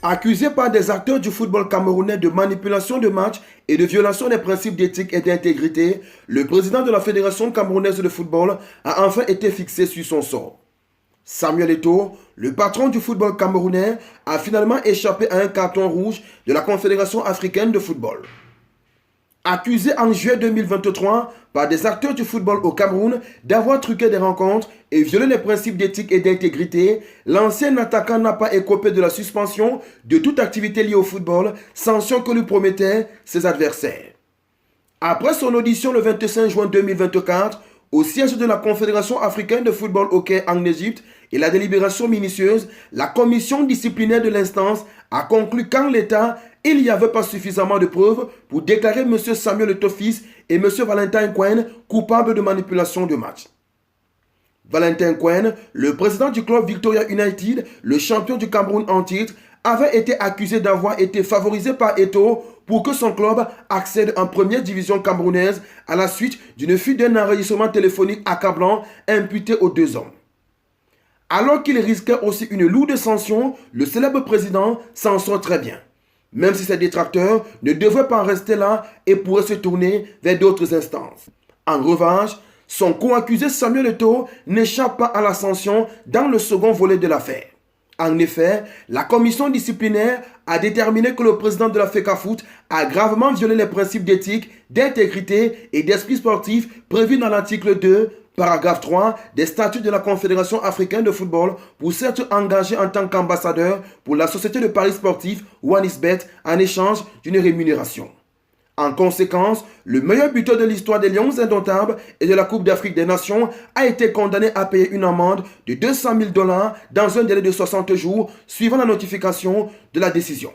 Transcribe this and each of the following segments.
Accusé par des acteurs du football camerounais de manipulation de matchs et de violation des principes d'éthique et d'intégrité, le président de la Fédération camerounaise de football a enfin été fixé sur son sort. Samuel Eto'o, le patron du football camerounais, a finalement échappé à un carton rouge de la Confédération africaine de football. Accusé en juillet 2023 par des acteurs du football au Cameroun d'avoir truqué des rencontres et violé les principes d'éthique et d'intégrité, l'ancien attaquant n'a pas écopé de la suspension de toute activité liée au football, sanction que lui promettaient ses adversaires. Après son audition le 25 juin 2024, au siège de la Confédération africaine de football hockey en Égypte et la délibération minutieuse, la commission disciplinaire de l'instance a conclu qu'en l'état, il n'y avait pas suffisamment de preuves pour déclarer M. Samuel Eto'o fils et M. Valentin Cohen coupables de manipulation de match. Valentin Cohen, le président du club Victoria United, le champion du Cameroun en titre, avait été accusé d'avoir été favorisé par Eto'o pour que son club accède en première division camerounaise à la suite d'une fuite d'un enregistrement téléphonique accablant imputé aux deux hommes. Alors qu'il risquait aussi une lourde sanction, le célèbre président s'en sort très bien, même si ses détracteurs ne devraient pas en rester là et pourraient se tourner vers d'autres instances. En revanche, son co-accusé Samuel Eto'o n'échappe pas à la sanction dans le second volet de l'affaire. En effet, la commission disciplinaire a déterminé que le président de la FECAFOOT a gravement violé les principes d'éthique, d'intégrité et d'esprit sportif prévus dans l'article 2, paragraphe 3 des statuts de la Confédération africaine de football pour s'être engagé en tant qu'ambassadeur pour la société de paris sportif OneXBet en échange d'une rémunération. En conséquence, le meilleur buteur de l'histoire des Lions indomptables et de la Coupe d'Afrique des Nations a été condamné à payer une amende de 200 000 $ dans un délai de 60 jours suivant la notification de la décision.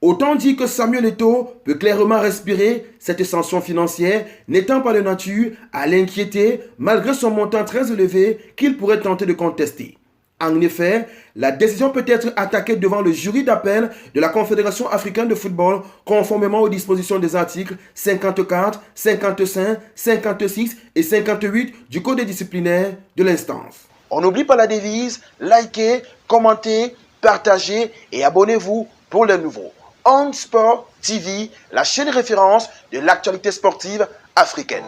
Autant dire que Samuel Eto'o peut clairement respirer cette sanction financière, n'étant pas de nature à l'inquiéter malgré son montant très élevé qu'il pourrait tenter de contester. En effet, la décision peut être attaquée devant le jury d'appel de la Confédération africaine de football conformément aux dispositions des articles 54, 55, 56 et 58 du Code disciplinaire de l'instance. On n'oublie pas la devise, likez, commentez, partagez et abonnez-vous pour les nouveaux. On Sport TV, la chaîne référence de l'actualité sportive africaine.